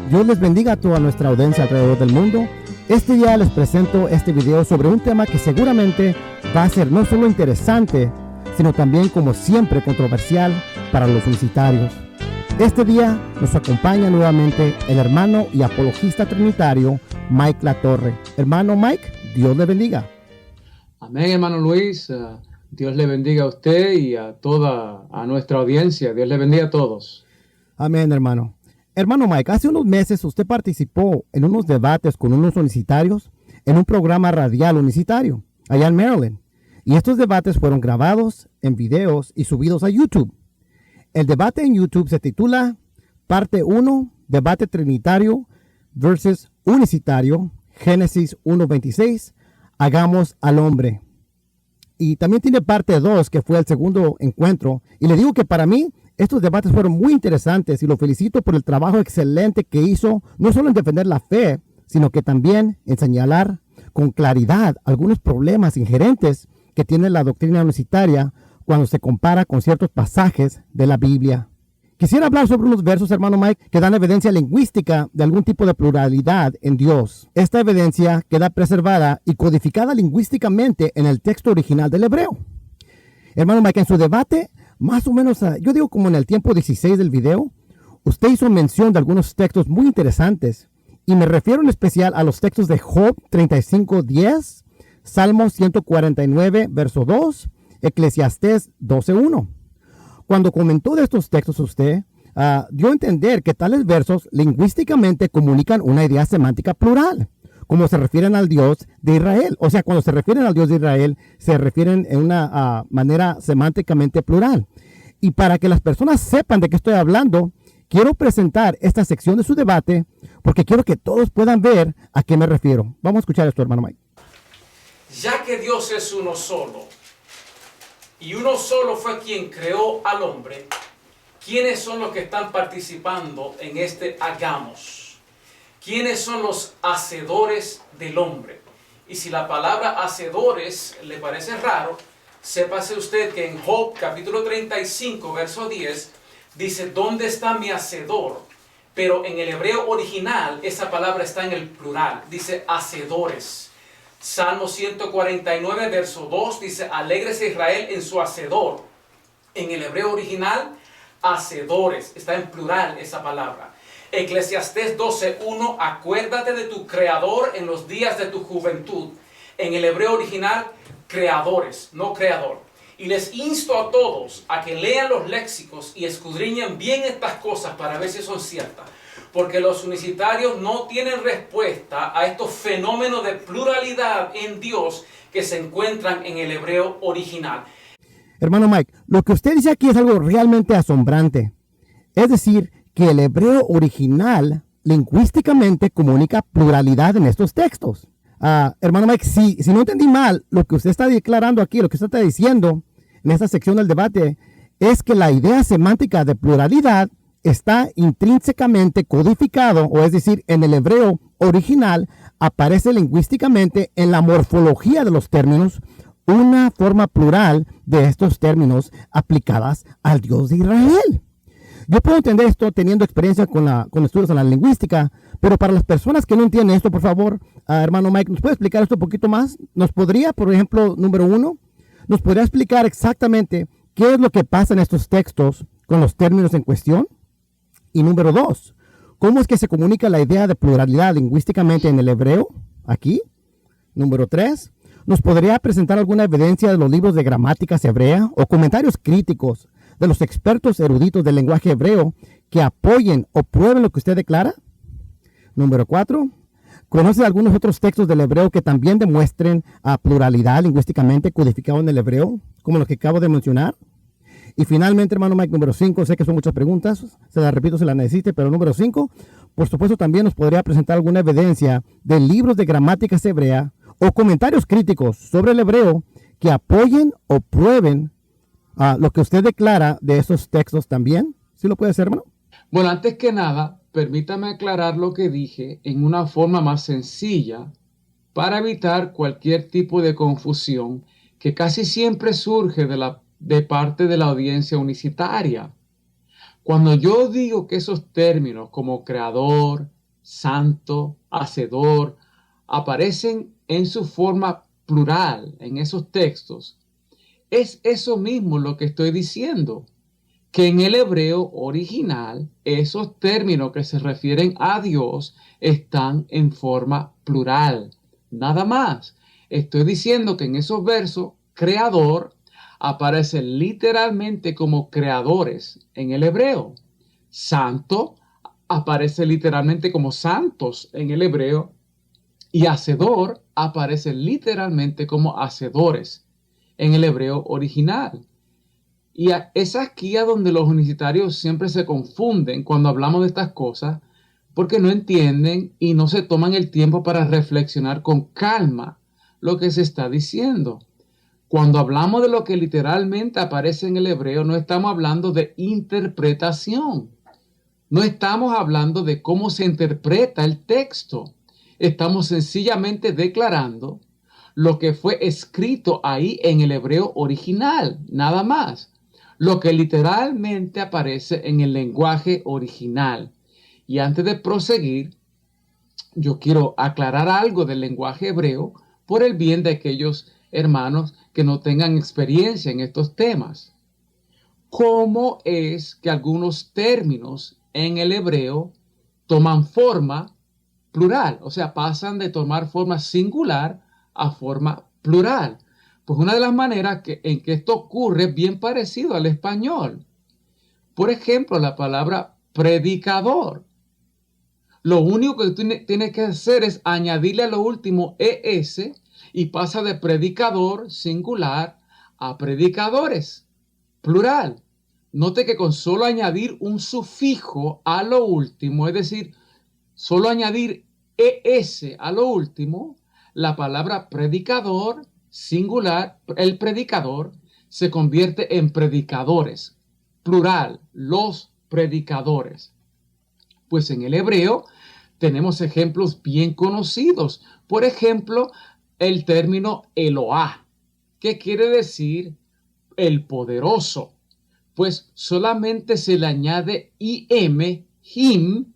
Dios les bendiga a toda nuestra audiencia alrededor del mundo. Este día les presento este video sobre un tema que seguramente va a ser no solo interesante, sino también, como siempre, controversial para los universitarios. Este día nos acompaña nuevamente el hermano y apologista trinitario Mike Latorre. Hermano Mike, Dios le bendiga. Amén, hermano Luis. Dios le bendiga a usted y a nuestra audiencia. Dios le bendiga a todos. Amén, hermano. Hermano Mike, hace unos meses usted participó en unos debates con unos universitarios en un programa radial universitario allá en Maryland. Y estos debates fueron grabados en videos y subidos a YouTube. El debate en YouTube se titula Parte 1, Debate Trinitario versus Unicitario, Génesis 1:26, Hagamos al hombre. Y también tiene parte 2, que fue el segundo encuentro. Y le digo que para mí estos debates fueron muy interesantes y lo felicito por el trabajo excelente que hizo, no solo en defender la fe, sino que también en señalar con claridad algunos problemas inherentes que tiene la doctrina unicitaria cuando se compara con ciertos pasajes de la Biblia. Quisiera hablar sobre unos versos, hermano Mike, que dan evidencia lingüística de algún tipo de pluralidad en Dios. Esta evidencia queda preservada y codificada lingüísticamente en el texto original del hebreo. Hermano Mike, en su debate, más o menos, yo digo como en el tiempo 16 del video, usted hizo mención de algunos textos muy interesantes. Y me refiero en especial a los textos de Job 35:10, Salmos 149, verso 2, Eclesiastés 12:1. Cuando comentó de estos textos usted dio a entender que tales versos lingüísticamente comunican una idea semántica plural, como se refieren al Dios de Israel. O sea, cuando se refieren al Dios de Israel, se refieren en una manera semánticamente plural. Y para que las personas sepan de qué estoy hablando, quiero presentar esta sección de su debate, porque quiero que todos puedan ver a qué me refiero. Vamos a escuchar esto, hermano Mike. Ya que Dios es uno solo, y uno solo fue quien creó al hombre, ¿quiénes son los que están participando en este hagamos? ¿Quiénes son los hacedores del hombre? Y si la palabra hacedores le parece raro, sépase usted que en Job capítulo 35, verso 10, dice, ¿dónde está mi hacedor? Pero en el hebreo original esa palabra está en el plural, dice hacedores. Salmo 149, verso 2 dice, alégrese Israel en su hacedor. En el hebreo original, hacedores, está en plural esa palabra. Eclesiastés 12:1, acuérdate de tu creador en los días de tu juventud. En el hebreo original, creadores, no creador. Y les insto a todos a que lean los léxicos y escudriñen bien estas cosas para ver si son ciertas. Porque los unicitarios no tienen respuesta a estos fenómenos de pluralidad en Dios que se encuentran en el hebreo original. Hermano Mike, lo que usted dice aquí es algo realmente asombrante. Es decir, que el hebreo original lingüísticamente comunica pluralidad en estos textos. Hermano Mike, si no entendí mal, lo que usted está declarando aquí, lo que usted está diciendo en esta sección del debate, es que la idea semántica de pluralidad está intrínsecamente codificado, o es decir, en el hebreo original aparece lingüísticamente en la morfología de los términos una forma plural de estos términos aplicadas al Dios de Israel. Yo puedo entender esto teniendo experiencia con estudios en la lingüística, pero para las personas que no entienden esto, por favor, hermano Mike, ¿nos puede explicar esto un poquito más? ¿Nos podría, por ejemplo, número 1, nos podría explicar exactamente qué es lo que pasa en estos textos con los términos en cuestión? Y número 2, ¿cómo es que se comunica la idea de pluralidad lingüísticamente en el hebreo aquí? Número 3, ¿nos podría presentar alguna evidencia de los libros de gramáticas hebrea o comentarios críticos de los expertos eruditos del lenguaje hebreo que apoyen o prueben lo que usted declara? Número 4, ¿conoce algunos otros textos del hebreo que también demuestren a pluralidad lingüísticamente codificado en el hebreo, como los que acabo de mencionar? Y finalmente, hermano Mike, número 5, sé que son muchas preguntas, se las repito si las necesite, pero número 5, por supuesto también nos podría presentar alguna evidencia de libros de gramáticas hebrea o comentarios críticos sobre el hebreo que apoyen o prueben lo que usted declara de esos textos también. ¿Sí lo puede hacer, hermano? Bueno, antes que nada, permítame aclarar lo que dije en una forma más sencilla para evitar cualquier tipo de confusión que casi siempre surge de parte de la audiencia unicitaria. Cuando yo digo que esos términos como creador, santo, hacedor, aparecen en su forma plural en esos textos, es eso mismo lo que estoy diciendo, que en el hebreo original esos términos que se refieren a Dios están en forma plural. Nada más. Estoy diciendo que en esos versos, creador aparece literalmente como creadores en el hebreo. Santo aparece literalmente como santos en el hebreo. Y hacedor aparece literalmente como hacedores en el hebreo original. Y es aquí a donde los unicitarios siempre se confunden cuando hablamos de estas cosas, porque no entienden y no se toman el tiempo para reflexionar con calma lo que se está diciendo. Cuando hablamos de lo que literalmente aparece en el hebreo, no estamos hablando de interpretación. No estamos hablando de cómo se interpreta el texto. Estamos sencillamente declarando lo que fue escrito ahí en el hebreo original, nada más. Lo que literalmente aparece en el lenguaje original. Y antes de proseguir, yo quiero aclarar algo del lenguaje hebreo por el bien de aquellos hermanos que no tengan experiencia en estos temas. ¿Cómo es que algunos términos en el hebreo toman forma plural? O sea, pasan de tomar forma singular a forma plural. Pues una de las maneras en que esto ocurre es bien parecido al español. Por ejemplo, la palabra predicador. Lo único que tú tienes que hacer es añadirle a lo último ES y pasa de predicador singular a predicadores plural. Note que con solo añadir un sufijo a lo último, es decir, solo añadir ES a lo último, la palabra predicador singular, el predicador, se convierte en predicadores, plural, los predicadores. Pues en el hebreo tenemos ejemplos bien conocidos. Por ejemplo, el término Eloah, que quiere decir el poderoso. Pues solamente se le añade him,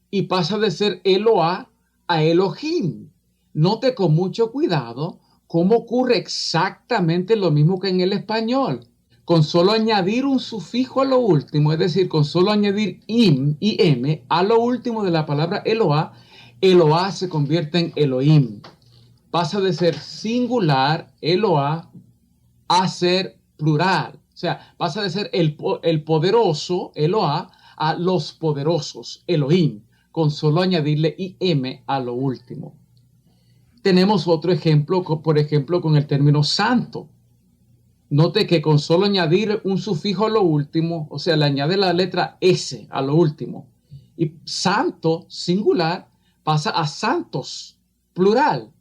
y pasa de ser Eloah a Elohim. Note con mucho cuidado cómo ocurre exactamente lo mismo que en el español. Con solo añadir un sufijo a lo último, es decir, con solo añadir im a lo último de la palabra Eloah, Eloah se convierte en Elohim. Pasa de ser singular, Eloah, a ser plural. O sea, pasa de ser el poderoso, Eloah, a los poderosos, Elohim, con solo añadirle im a lo último. Tenemos otro ejemplo, por ejemplo, con el término santo. Note que con solo añadir un sufijo a lo último, o sea, le añade la letra S a lo último, y santo, singular, pasa a santos, plural.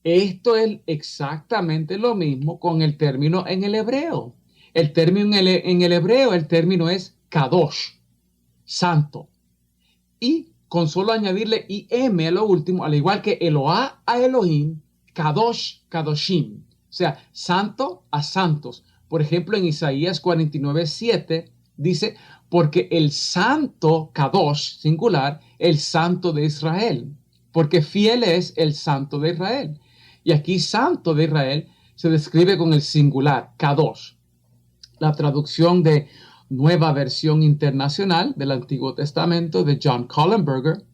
Esto es exactamente lo mismo con el término en el hebreo. El término en el hebreo, el término es kadosh, santo. Y con solo añadirle im a lo último, al igual que Eloah a Elohim, kadosh, kadoshim. O sea, santo a santos. Por ejemplo, en Isaías 49:7 dice, porque el santo, kadosh, singular, el santo de Israel. Porque fiel es el santo de Israel. Y aquí santo de Israel se describe con el singular, kadosh. La traducción de Nueva Versión Internacional del Antiguo Testamento de John Collenberger,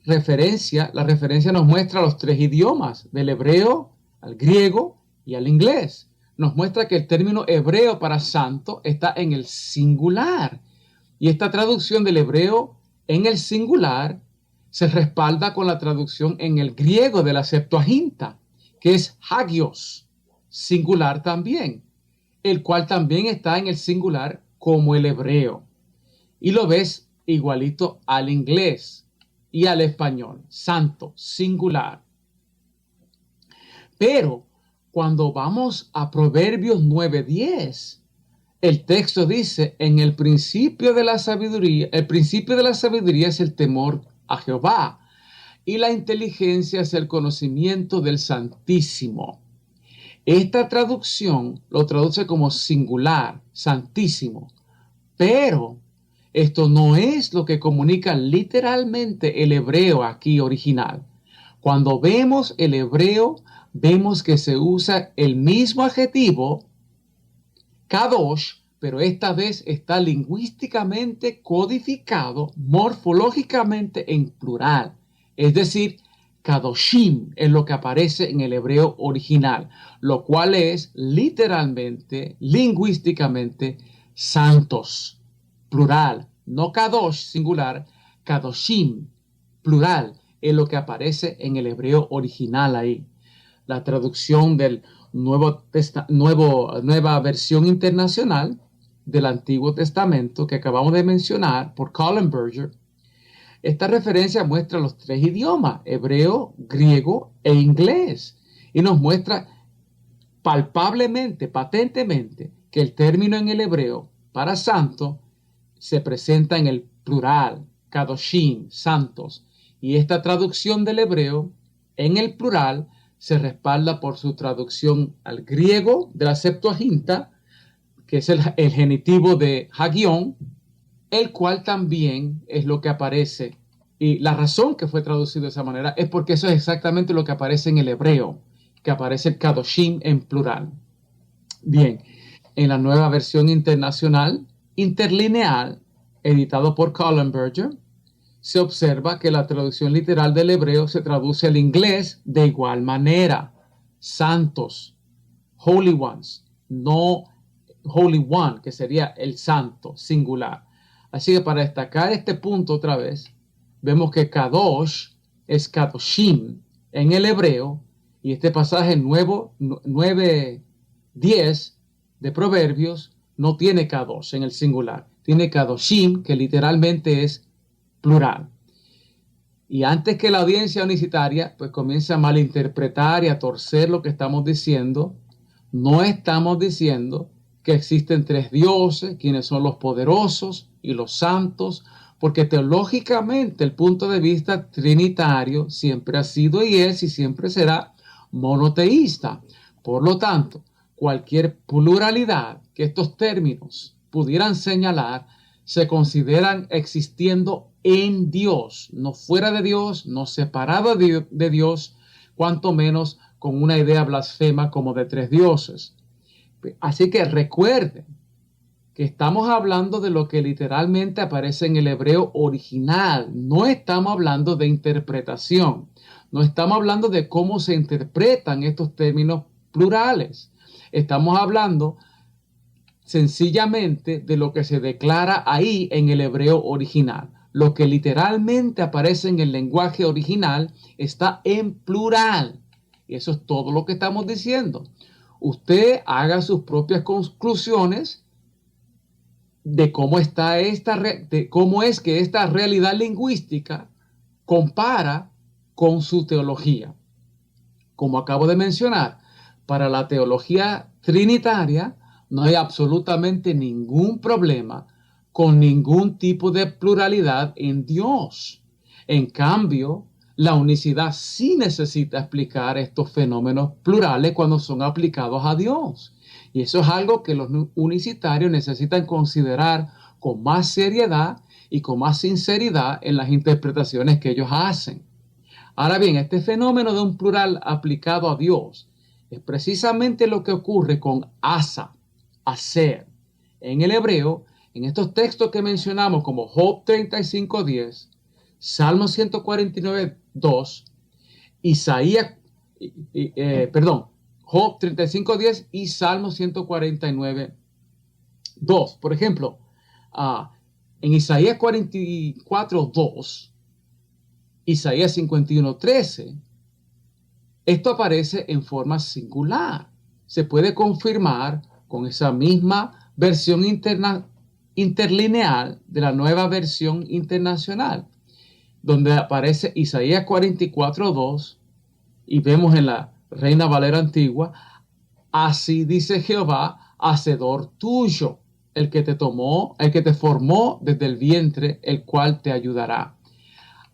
la referencia nos muestra los tres idiomas, del hebreo al griego y al inglés. Nos muestra que el término hebreo para santo está en el singular. Y esta traducción del hebreo en el singular se respalda con la traducción en el griego de la Septuaginta, que es hagios, singular también, el cual también está en el singular como el hebreo. Y lo ves igualito al inglés y al español, santo, singular. Pero cuando vamos a Proverbios 9:10, el texto dice, en el principio de la sabiduría es el temor a Jehová, y la inteligencia es el conocimiento del Santísimo. Esta traducción lo traduce como singular, santísimo, pero Esto no es lo que comunica literalmente el hebreo aquí original. Cuando vemos el hebreo, vemos que se usa el mismo adjetivo, kadosh, pero esta vez está lingüísticamente codificado morfológicamente en plural. Es decir, kadoshim es lo que aparece en el hebreo original, lo cual es literalmente, lingüísticamente, santos, plural. No kadosh, singular, kadoshim, plural, es lo que aparece en el hebreo original ahí. La traducción del nueva versión internacional del Antiguo Testamento que acabamos de mencionar por Colin Berger. Esta referencia muestra los tres idiomas, hebreo, griego e inglés, y nos muestra palpablemente, patentemente, que el término en el hebreo para santo se presenta en el plural, kadoshim, santos, y esta traducción del hebreo en el plural se respalda por su traducción al griego de la Septuaginta, que es el genitivo de hagión, el cual también es lo que aparece. Y la razón que fue traducido de esa manera es porque eso es exactamente lo que aparece en el hebreo, que aparece el kadoshim en plural. Bien, en la nueva versión internacional, interlineal, editado por Colin Berger, se observa que la traducción literal del hebreo se traduce al inglés de igual manera. Santos, holy ones, no holy one, que sería el santo, singular. Así que para destacar este punto otra vez, vemos que kadosh es kadoshim en el hebreo, y este pasaje 9:10 de Proverbios no tiene kadosh en el singular, tiene kadoshim, que literalmente es plural. Y antes que la audiencia unicitaria pues comience a malinterpretar y a torcer lo que estamos diciendo, no estamos diciendo que existen tres dioses, quienes son los poderosos y los santos, porque teológicamente el punto de vista trinitario siempre ha sido y es y siempre será monoteísta. Por lo tanto, cualquier pluralidad que estos términos pudieran señalar se consideran existiendo en Dios, no fuera de Dios, no separado de Dios, cuanto menos con una idea blasfema como de tres dioses. Así que recuerden que estamos hablando de lo que literalmente aparece en el hebreo original. No estamos hablando de interpretación. No estamos hablando de cómo se interpretan estos términos plurales. Estamos hablando sencillamente de lo que se declara ahí en el hebreo original. Lo que literalmente aparece en el lenguaje original está en plural. Y eso es todo lo que estamos diciendo. Usted haga sus propias conclusiones de cómo es que esta realidad lingüística compara con su teología. Como acabo de mencionar, para la teología trinitaria no hay absolutamente ningún problema con ningún tipo de pluralidad en Dios. En cambio, la unicidad sí necesita explicar estos fenómenos plurales cuando son aplicados a Dios. Y eso es algo que los unicitarios necesitan considerar con más seriedad y con más sinceridad en las interpretaciones que ellos hacen. Ahora bien, este fenómeno de un plural aplicado a Dios es precisamente lo que ocurre con asa, hacer. En el hebreo, en estos textos que mencionamos como Job 35:10, Salmo 149:2, Job 35:10 y Salmo 149:2. Por ejemplo, en Isaías 44:2, Isaías 51:13, esto aparece en forma singular. Se puede confirmar con esa misma versión interlineal de la nueva versión internacional, donde aparece Isaías 44:2 y vemos en la Reina Valera antigua: así dice Jehová, hacedor tuyo, el que te formó desde el vientre, el cual te ayudará.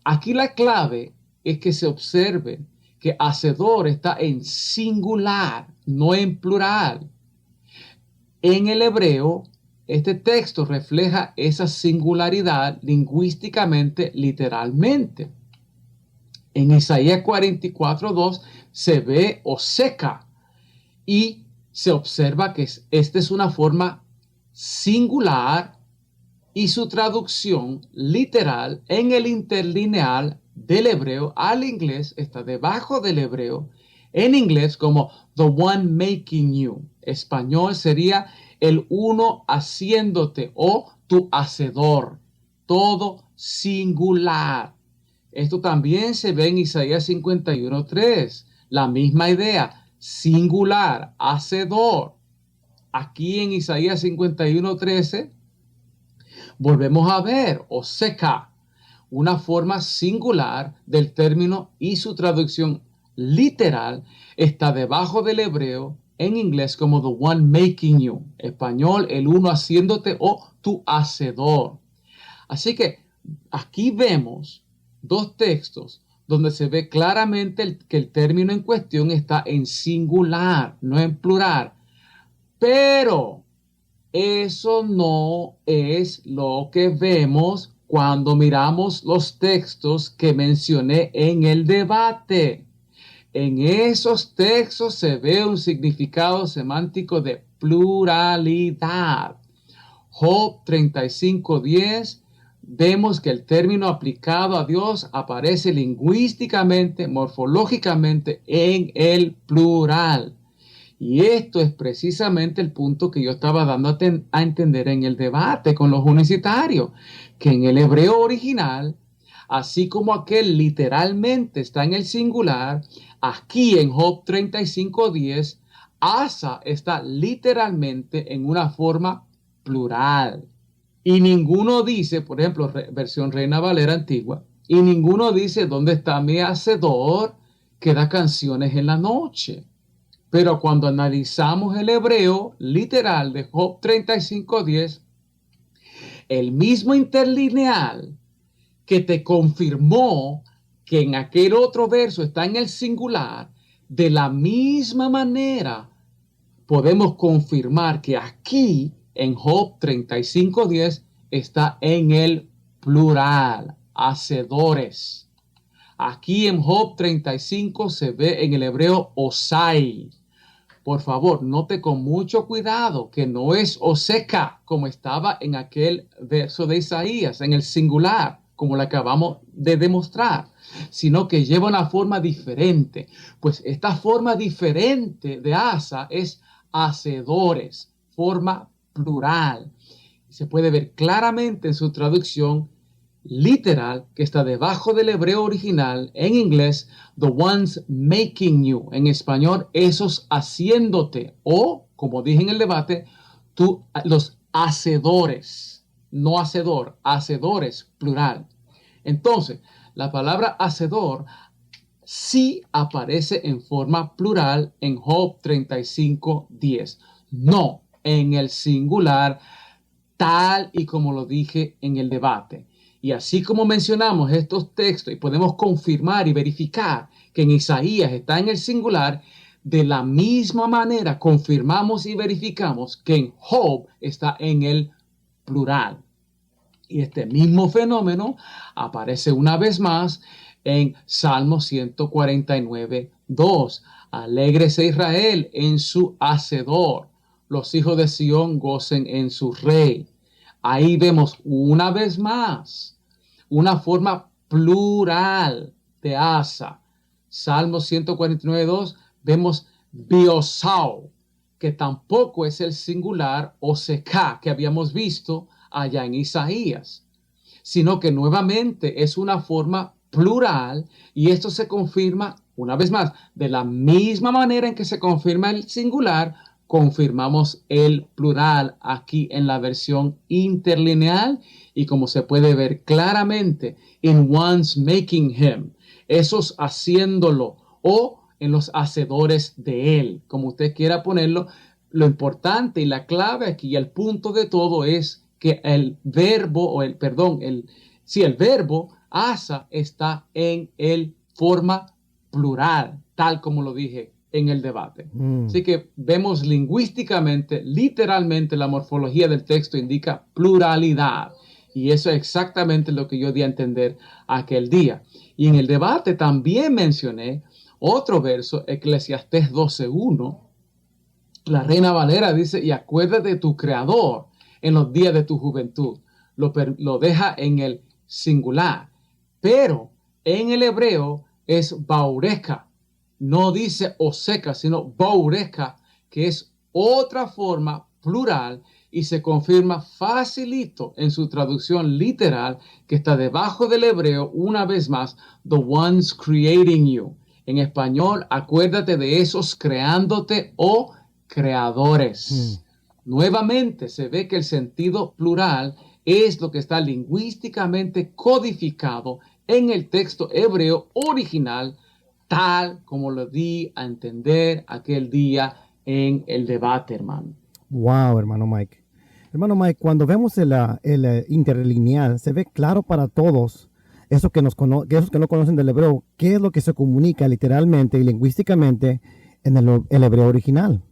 Aquí la clave es que se observe que hacedor está en singular, no en plural. En el hebreo, este texto refleja esa singularidad lingüísticamente, literalmente. En Isaías 44:2 se ve Oseka y se observa que esta es una forma singular y su traducción literal en el interlineal del hebreo al inglés está debajo del hebreo en inglés como the one making you. Español sería el uno haciéndote o tu hacedor. Todo singular. Esto también se ve en Isaías 51:3. La misma idea, singular, hacedor. Aquí en Isaías 51:13 volvemos a ver Oseka, una forma singular del término y su traducción literal está debajo del hebreo en inglés como the one making you. Español, el uno haciéndote o tu hacedor. Así que aquí vemos dos textos donde se ve claramente que el término en cuestión está en singular, no en plural. Pero eso no es lo que vemos cuando miramos los textos que mencioné en el debate. En esos textos se ve un significado semántico de pluralidad. Job 35:10, vemos que el término aplicado a Dios aparece lingüísticamente, morfológicamente en el plural. Y esto es precisamente el punto que yo estaba dando a entender en el debate con los unicitarios, que en el hebreo original, así como aquel literalmente está en el singular, aquí en Job 35:10, Asa está literalmente en una forma plural. Y ninguno dice, por ejemplo, versión Reina Valera antigua, y ninguno dice, ¿dónde está mi hacedor que da canciones en la noche? Pero cuando analizamos el hebreo literal de Job 35:10, el mismo interlineal que te confirmó que en aquel otro verso está en el singular, de la misma manera podemos confirmar que aquí en Job 35:10 está en el plural, hacedores. Aquí en Job 35 se ve en el hebreo osai. Por favor, note con mucho cuidado que no es oseka como estaba en aquel verso de Isaías, en el singular, como lo acabamos de demostrar, sino que lleva una forma diferente. Pues esta forma diferente de Asa es hacedores, forma plural. Se puede ver claramente en su traducción literal que está debajo del hebreo original en inglés, the ones making you, en español, esos haciéndote, o como dije en el debate, los hacedores, no hacedor, hacedores, plural. Entonces, la palabra hacedor sí aparece en forma plural en Job 35:10, no en el singular, tal y como lo dije en el debate. Y así como mencionamos estos textos y podemos confirmar y verificar que en Isaías está en el singular, de la misma manera confirmamos y verificamos que en Job está en el plural. Y este mismo fenómeno aparece una vez más en Salmo 149:2. Alégrese Israel en su hacedor. Los hijos de Sión gocen en su rey. Ahí vemos una vez más una forma plural de Asa. Salmo 149:2 vemos biosao, que tampoco es el singular oseka que habíamos visto allá en Isaías, sino que nuevamente es una forma plural y esto se confirma una vez más de la misma manera en que se confirma el singular. Confirmamos el plural aquí en la versión interlineal y como se puede ver claramente, in one's making him, esos haciéndolo o en los hacedores de él, como usted quiera ponerlo. Lo importante y la clave aquí, el punto de todo es que el verbo, el verbo asa está en el forma plural, tal como lo dije en el debate. Así que vemos lingüísticamente, literalmente, la morfología del texto indica pluralidad. Y eso es exactamente lo que yo di a entender aquel día. Y en el debate también mencioné otro verso, Eclesiastés 12:1. La Reina Valera dice, y acuérdate de tu Creador en los días de tu juventud. Lo deja en el singular. Pero en el hebreo es baureka. No dice oseka, sino baureka, que es otra forma plural y se confirma facilito en su traducción literal que está debajo del hebreo una vez más, the ones creating you. En español, acuérdate de esos creándote o creadores. Nuevamente se ve que el sentido plural es lo que está lingüísticamente codificado en el texto hebreo original, tal como lo di a entender aquel día en el debate, hermano. Wow, hermano Mike. Hermano Mike, cuando vemos el interlineal, se ve claro para todos, esos que no conocen del hebreo, qué es lo que se comunica literalmente y lingüísticamente en el hebreo original.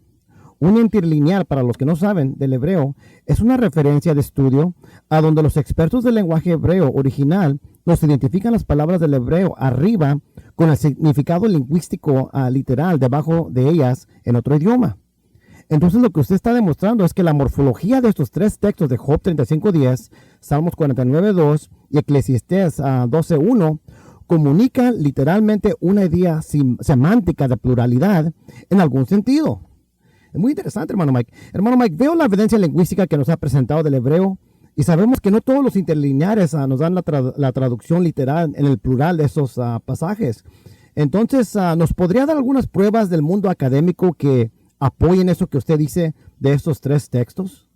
Un interlineal, para los que no saben del hebreo, es una referencia de estudio a donde los expertos del lenguaje hebreo original nos identifican las palabras del hebreo arriba con el significado lingüístico literal debajo de ellas en otro idioma. Entonces lo que usted está demostrando es que la morfología de estos tres textos de Job 35:10, Salmos 49:2 y Eclesiastés 12:1 comunican literalmente una idea semántica de pluralidad en algún sentido. Es muy interesante, hermano Mike. Hermano Mike, veo la evidencia lingüística que nos ha presentado del hebreo y sabemos que no todos los interlineares nos dan la traducción literal en el plural de esos pasajes. Entonces, ¿nos podría dar algunas pruebas del mundo académico que apoyen eso que usted dice de estos tres textos?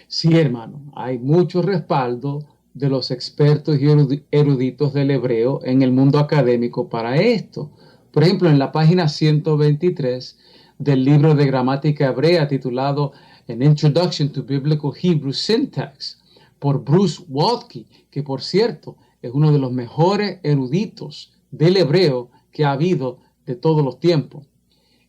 Sí, hermano. Hay mucho respaldo de los expertos y eruditos del hebreo en el mundo académico para esto. Por ejemplo, en la página 123 del libro de gramática hebrea titulado An Introduction to Biblical Hebrew Syntax por Bruce Waltke, que por cierto es uno de los mejores eruditos del hebreo que ha habido de todos los tiempos.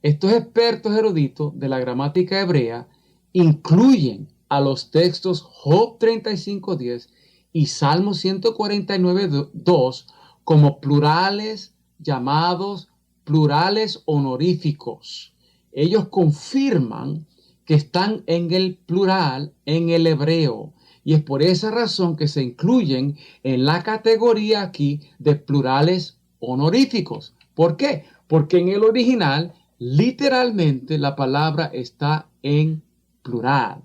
Estos expertos eruditos de la gramática hebrea incluyen a los textos Job 35:10 y Salmo 149:2 como plurales llamados plurales honoríficos. Ellos confirman que están en el plural en el hebreo y es por esa razón que se incluyen en la categoría aquí de plurales honoríficos. ¿Por qué? Porque en el original literalmente la palabra está en plural.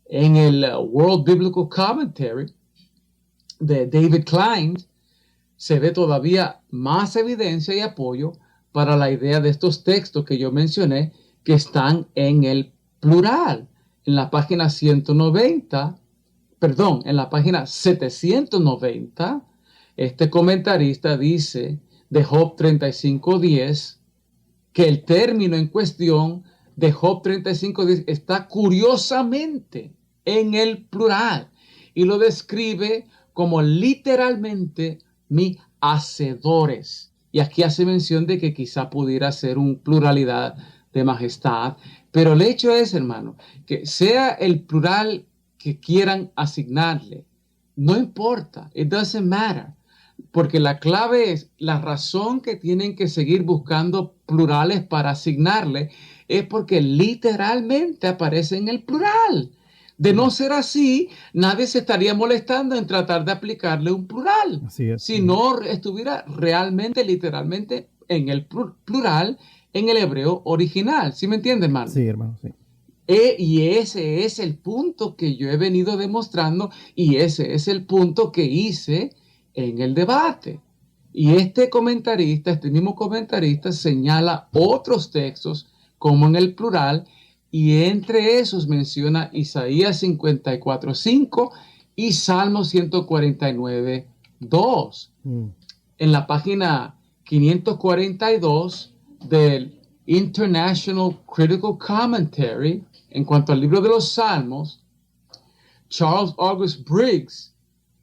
En el World Biblical Commentary de David Klein se ve todavía más evidencia y apoyo para la idea de estos textos que yo mencioné que están en el plural. En la página 790, este comentarista dice de Job 35:10 que el término en cuestión de Job 35:10 está curiosamente en el plural y lo describe como literalmente mi hacedores. Y aquí hace mención de que quizá pudiera ser una pluralidad de majestad, pero el hecho es, hermano, que sea el plural que quieran asignarle, no importa, it doesn't matter, porque la clave es, la razón que tienen que seguir buscando plurales para asignarle es porque literalmente aparece en el plural. De no ser así, nadie se estaría molestando en tratar de aplicarle un plural. Así es. Si no estuviera realmente, literalmente, en el plural, en el hebreo original. ¿Sí me entiende, hermano? Sí, hermano, sí. Y ese es el punto que yo he venido demostrando y ese es el punto que hice en el debate. Y este mismo comentarista, señala otros textos como en el plural y entre esos menciona Isaías 54:5 y Salmo 149:2. En la página 542 del International Critical Commentary, en cuanto al libro de los Salmos, Charles August Briggs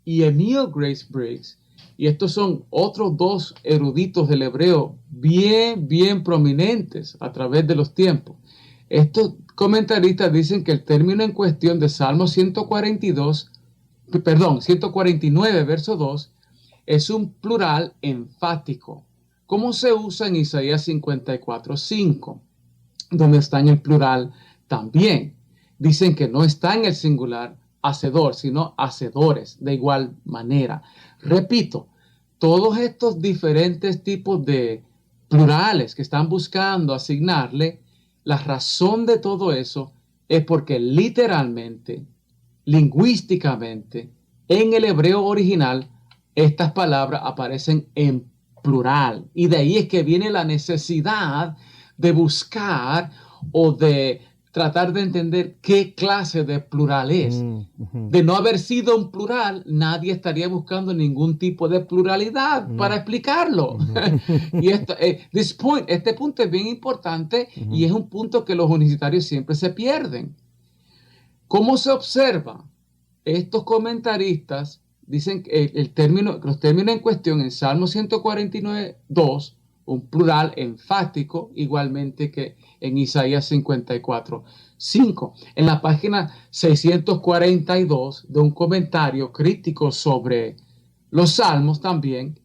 y Emil Grace Briggs Y estos son otros dos eruditos del hebreo bien prominentes a través de los tiempos. Estos comentaristas dicen que el término en cuestión de Salmo 149, verso 2, es un plural enfático, como se usa en Isaías 54:5, donde está en el plural también. Dicen que no está en el singular hacedor, sino hacedores, de igual manera. Repito, todos estos diferentes tipos de plurales que están buscando asignarle, la razón de todo eso es porque literalmente, lingüísticamente, en el hebreo original, estas palabras aparecen en plural. Y de ahí es que viene la necesidad de buscar o de tratar de entender qué clase de plural es. De no haber sido un plural, nadie estaría buscando ningún tipo de pluralidad para explicarlo. Y este punto es bien importante y es un punto que los universitarios siempre se pierden. ¿Cómo se observa? Estos comentaristas dicen que los términos en cuestión en Salmo 149:2, un plural enfático, igualmente que en Isaías 54:5. En la página 642 de un comentario crítico sobre los salmos también,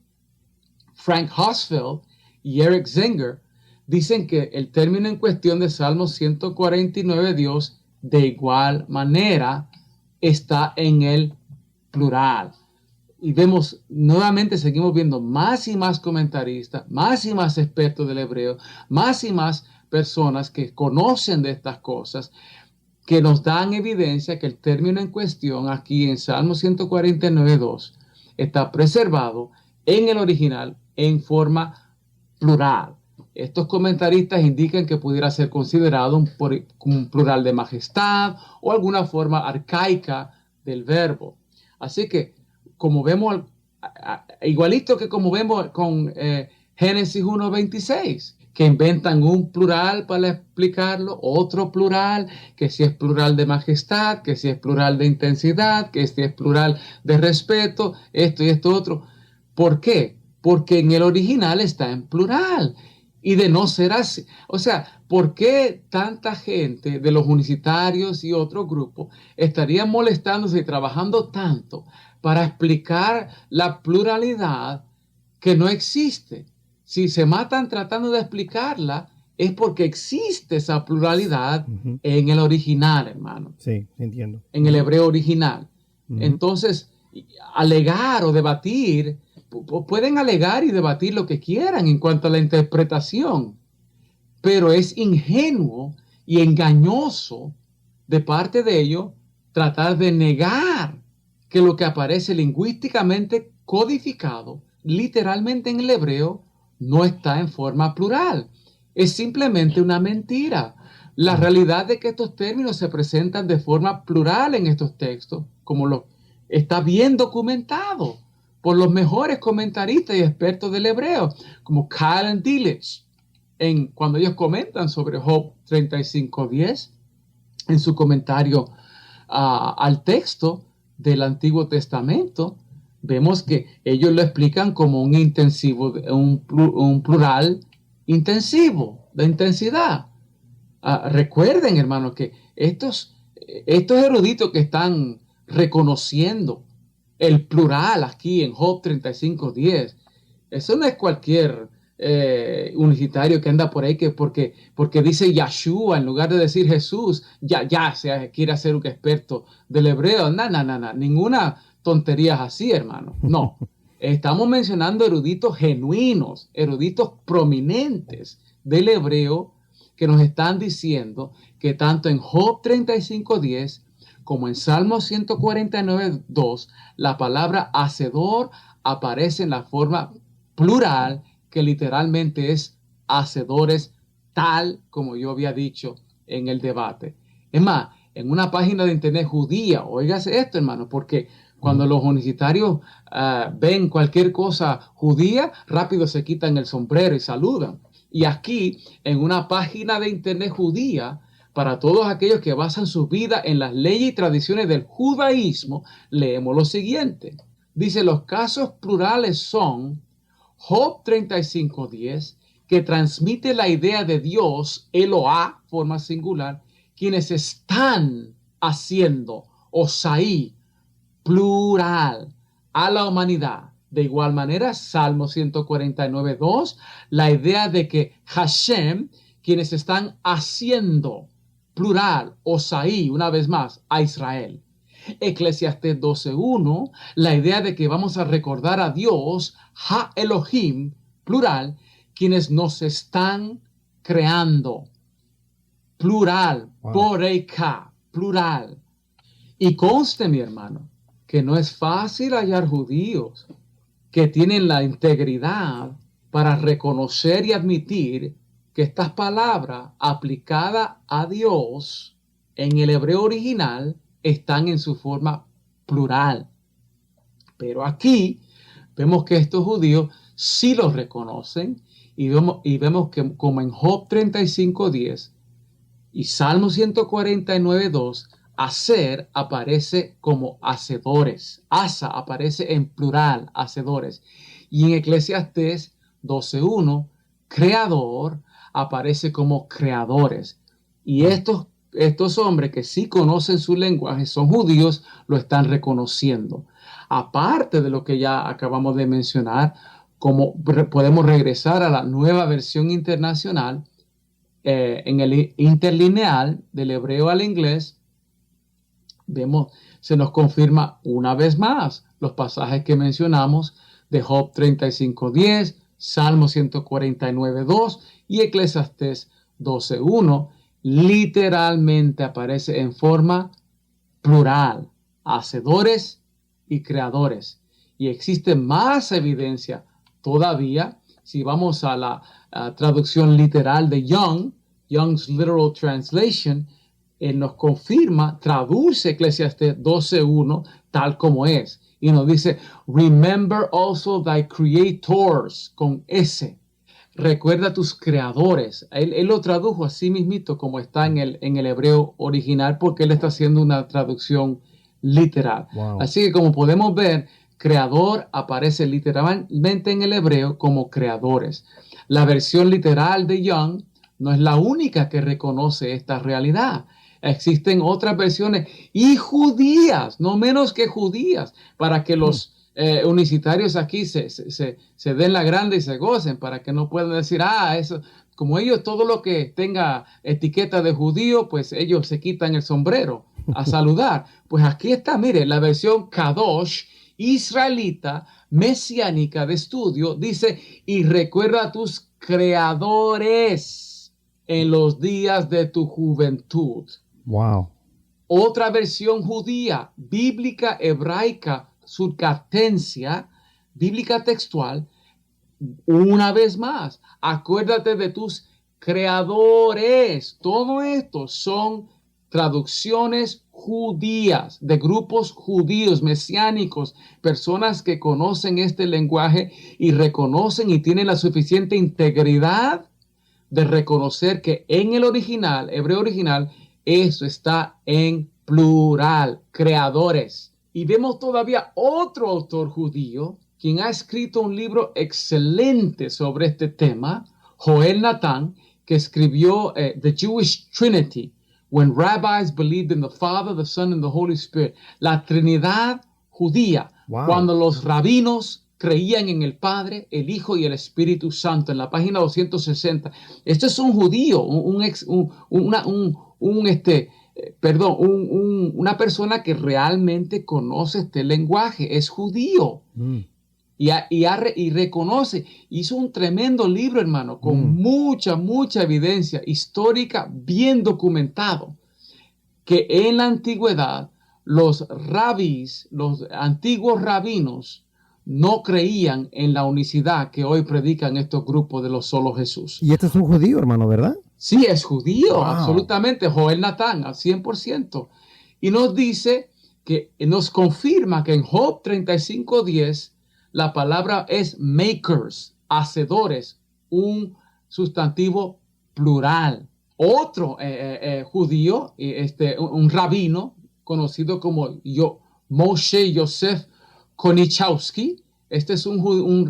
Frank Hosfeld y Eric Zenger dicen que el término en cuestión de Salmo 149, Dios, de igual manera está en el plural. Y vemos, nuevamente seguimos viendo más y más comentaristas, más y más expertos del hebreo, más y más personas que conocen de estas cosas, que nos dan evidencia que el término en cuestión aquí en Salmo 149:2 está preservado en el original en forma plural. Estos comentaristas indican que pudiera ser considerado un plural de majestad o alguna forma arcaica del verbo. Así que, como vemos, igualito que como vemos con Génesis 1:26, que inventan un plural para explicarlo, otro plural, que si es plural de majestad, que si es plural de intensidad, que si es plural de respeto, esto y esto otro. ¿Por qué? Porque en el original está en plural. Y de no ser así, o sea, ¿por qué tanta gente de los universitarios y otros grupos estarían molestándose y trabajando tanto para explicar la pluralidad que no existe? Si se matan tratando de explicarla, es porque existe esa pluralidad en el original, hermano. Sí, entiendo. En el hebreo original. Entonces, alegar o debatir, pueden alegar y debatir lo que quieran en cuanto a la interpretación, pero es ingenuo y engañoso de parte de ellos tratar de negar que lo que aparece lingüísticamente codificado, literalmente en el hebreo, no está en forma plural. Es simplemente una mentira. La realidad de que estos términos se presentan de forma plural en estos textos, como lo está bien documentado por los mejores comentaristas y expertos del hebreo, como Keil and Delitzsch, cuando ellos comentan sobre Job 35:10, en su comentario al texto del Antiguo Testamento, vemos que ellos lo explican como un intensivo, un plural intensivo, de intensidad. Recuerden, hermanos, que estos eruditos que están reconociendo el plural aquí en Job 35:10, eso no es cualquier universitario que anda por ahí que porque dice Yahshua en lugar de decir Jesús, ya se quiere hacer un experto del hebreo. No, ninguna tontería es así, hermano. No, estamos mencionando eruditos genuinos, eruditos prominentes del hebreo que nos están diciendo que tanto en Job 35:10 como en Salmo 149:2, la palabra hacedor aparece en la forma plural, que literalmente es hacedores, tal como yo había dicho en el debate. Es más, en una página de internet judía, óigase esto, hermano, porque cuando los universitarios ven cualquier cosa judía, rápido se quitan el sombrero y saludan. Y aquí, en una página de internet judía, para todos aquellos que basan su vida en las leyes y tradiciones del judaísmo, leemos lo siguiente. Dice, los casos plurales son Job 35:10, que transmite la idea de Dios, Eloah, forma singular, quienes están haciendo, Osaí, plural, a la humanidad. De igual manera, Salmo 149:2, la idea de que Hashem, quienes están haciendo, plural, Osaí, una vez más, a Israel. Eclesiastés 12:1, la idea de que vamos a recordar a Dios, Ha Elohim, plural, quienes nos están creando, plural, Wow. Boreika, plural. Y conste, mi hermano, que no es fácil hallar judíos que tienen la integridad para reconocer y admitir que estas palabras aplicadas a Dios en el hebreo original están en su forma plural. Pero aquí vemos que estos judíos sí los reconocen y vemos que como en Job 35:10 y Salmo 149:2, hacer aparece como hacedores. Asa aparece en plural, hacedores. Y en Eclesiastés 12:1, creador aparece como creadores. Y estos hombres que sí conocen su lenguaje, son judíos, lo están reconociendo. Aparte de lo que ya acabamos de mencionar, como podemos regresar a la nueva versión internacional, en el interlineal del hebreo al inglés, vemos, se nos confirma una vez más los pasajes que mencionamos de Job 35:10, Salmo 149:2 y Eclesiastés 12:1. Literalmente aparece en forma plural, hacedores y creadores. Y existe más evidencia todavía si vamos a la traducción literal de Young's Literal Translation. Él nos confirma, traduce Eclesiastés 12:1 tal como es. Y nos dice, remember also thy creators, con S. Recuerda tus creadores. Él lo tradujo así mismito como está en el hebreo original, porque él está haciendo una traducción literal. Wow. Así que como podemos ver, creador aparece literalmente en el hebreo como creadores. La versión literal de Young no es la única que reconoce esta realidad. Existen otras versiones y judías, no menos que judías, para que los unicitarios aquí se den la grande y se gocen, para que no puedan decir, eso, como ellos todo lo que tenga etiqueta de judío, pues ellos se quitan el sombrero a saludar. Pues aquí está, mire, la versión Kadosh, israelita, mesiánica de estudio, dice, y recuerda a tus creadores en los días de tu juventud. Wow. Otra versión judía, bíblica, hebraica, surcatencia, bíblica textual, una vez más, acuérdate de tus creadores. Todo esto son traducciones judías, de grupos judíos, mesiánicos, personas que conocen este lenguaje y reconocen y tienen la suficiente integridad de reconocer que en el original, hebreo original, eso está en plural, creadores. Y vemos todavía otro autor judío, quien ha escrito un libro excelente sobre este tema, Joel Nathan, que escribió The Jewish Trinity, When Rabbis Believed in the Father, the Son, and the Holy Spirit. La Trinidad judía, Wow. Cuando los rabinos creían en el Padre, el Hijo y el Espíritu Santo, en la página 260. Esto es un judío, una persona que realmente conoce este lenguaje, es judío. Y reconoce, hizo un tremendo libro, hermano, con mucha evidencia histórica, bien documentado, que en la antigüedad los rabís, los antiguos rabinos, no creían en la unicidad que hoy predican estos grupos de los solo Jesús. Y este es un judío, hermano, ¿verdad? Sí, es judío, Wow. absolutamente. Joel Natán, al 100%. Y nos dice que nos confirma que en Job 35:10 la palabra es makers, hacedores, un sustantivo plural. Otro judío, un rabino conocido como Moshe Yosef Konichowski. Este es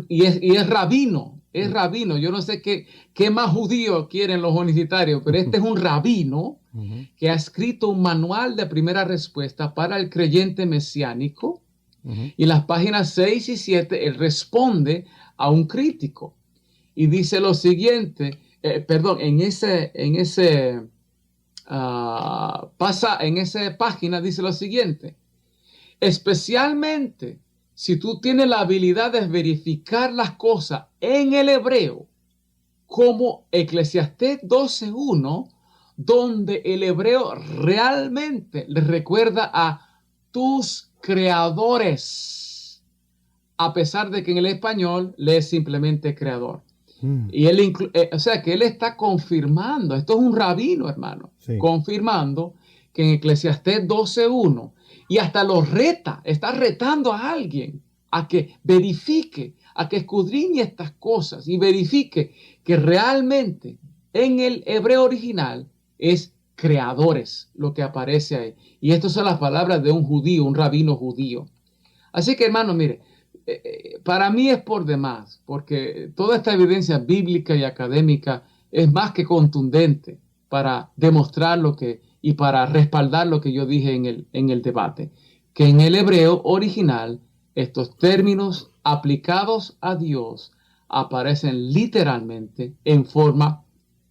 y es rabino. Es rabino. Yo no sé qué más judío quieren los unicitarios, pero este es un rabino que ha escrito un manual de primera respuesta para el creyente mesiánico. Y en las páginas 6 y 7 él responde a un crítico y dice lo siguiente, en esa página dice lo siguiente: especialmente si tú tienes la habilidad de verificar las cosas en el hebreo, como Eclesiastés 12:1, donde el hebreo realmente le recuerda a tus creadores, a pesar de que en el español lee simplemente creador. Y o sea que él está confirmando, esto es un rabino, hermano, confirmando que en Eclesiastés 12:1, y hasta lo está retando a alguien a que verifique, a que escudriñe estas cosas y verifique que realmente en el hebreo original es creadores lo que aparece ahí. Y estas son las palabras de un judío, un rabino judío. Así que, hermano, mire, para mí es por demás, porque toda esta evidencia bíblica y académica es más que contundente para demostrar y para respaldar lo que yo dije en el debate, que en el hebreo original estos términos aplicados a Dios aparecen literalmente en forma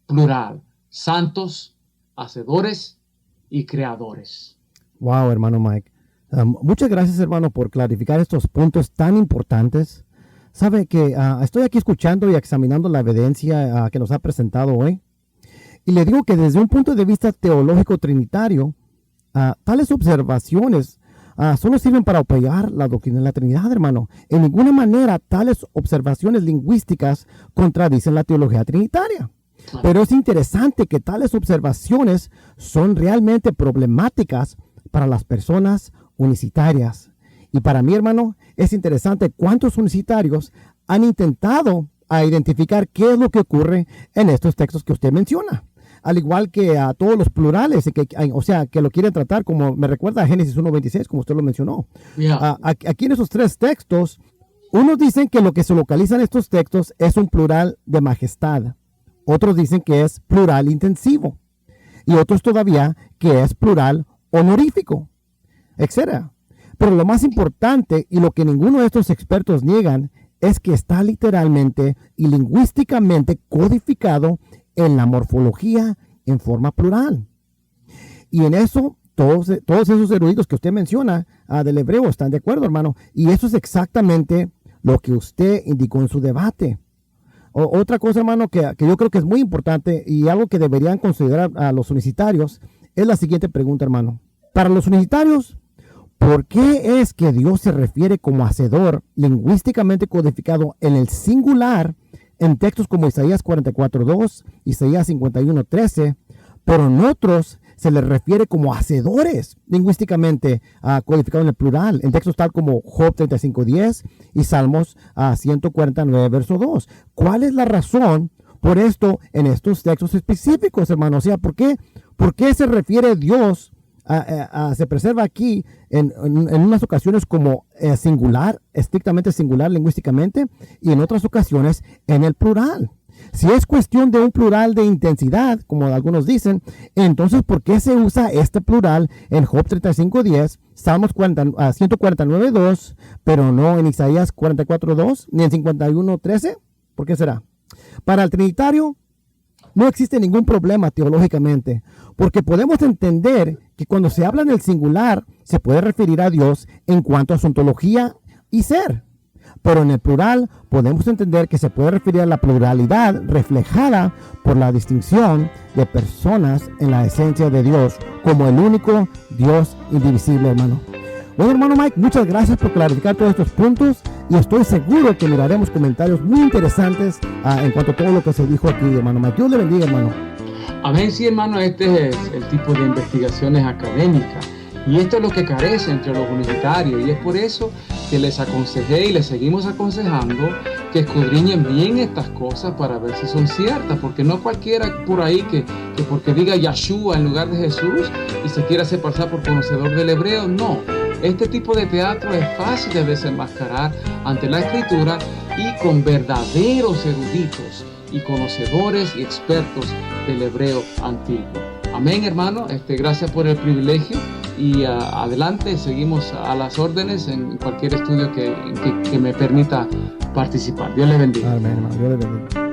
plural: santos, hacedores y creadores. Wow, hermano Mike. Muchas gracias, hermano, por clarificar estos puntos tan importantes. Sabe que estoy aquí escuchando y examinando la evidencia que nos ha presentado hoy. Y le digo que desde un punto de vista teológico trinitario, tales observaciones solo sirven para apoyar la doctrina de la Trinidad, hermano. En ninguna manera tales observaciones lingüísticas contradicen la teología trinitaria. Pero es interesante que tales observaciones son realmente problemáticas para las personas unicitarias. Y para mí, hermano, es interesante cuántos unicitarios han intentado identificar qué es lo que ocurre en estos textos que usted menciona. Al igual que a todos los plurales, que lo quieren tratar como, me recuerda a Génesis 1:26, como usted lo mencionó. Yeah. Aquí en esos tres textos, unos dicen que lo que se localiza en estos textos es un plural de majestad. Otros dicen que es plural intensivo. Y otros todavía que es plural honorífico, etc. Pero lo más importante y lo que ninguno de estos expertos niegan es que está literalmente y lingüísticamente codificado en la morfología en forma plural. Y en eso todos esos eruditos que usted menciona del hebreo están de acuerdo, hermano. Y eso es exactamente lo que usted indicó en su debate. Otra cosa, hermano, que yo creo que es muy importante y algo que deberían considerar a los unicitarios es la siguiente pregunta, hermano. Para los unicitarios, ¿por qué es que Dios se refiere como hacedor lingüísticamente codificado en el singular en textos como Isaías 44:2, Isaías 51:13, pero en otros se les refiere como hacedores lingüísticamente codificado en el plural, en textos tal como Job 35:10 y Salmos 149, verso 2? ¿Cuál es la razón por esto en estos textos específicos, hermano? O sea, ¿por qué se refiere Dios se preserva aquí en unas ocasiones como singular, estrictamente singular lingüísticamente, y en otras ocasiones en el plural? Si es cuestión de un plural de intensidad, como algunos dicen, entonces ¿por qué se usa este plural en Job 35:10, Salmos 149:2, pero no en Isaías 44:2 ni en 51:13? ¿Por qué será? Para el trinitario no existe ningún problema teológicamente, porque podemos entender que cuando se habla en el singular se puede referir a Dios en cuanto a su ontología y ser. Pero en el plural podemos entender que se puede referir a la pluralidad reflejada por la distinción de personas en la esencia de Dios como el único Dios indivisible, hermano. Bueno, hermano Mike, muchas gracias por clarificar todos estos puntos y estoy seguro que miraremos comentarios muy interesantes en cuanto a todo lo que se dijo aquí, hermano Mike. Dios le bendiga, hermano. Amén, sí, hermano, este es el tipo de investigaciones académicas y esto es lo que carece entre los unicitarios, y es por eso que les aconsejé y les seguimos aconsejando que escudriñen bien estas cosas para ver si son ciertas, porque no cualquiera por ahí que porque diga Yahshua en lugar de Jesús y se quiera hacer pasar por conocedor del hebreo, no. Este tipo de teatro es fácil de desenmascarar ante la Escritura y con verdaderos eruditos y conocedores y expertos del hebreo antiguo. Amén, hermano. Gracias por el privilegio y adelante, seguimos a las órdenes en cualquier estudio que me permita participar. Dios le bendiga. Amén, hermano. Dios le bendiga.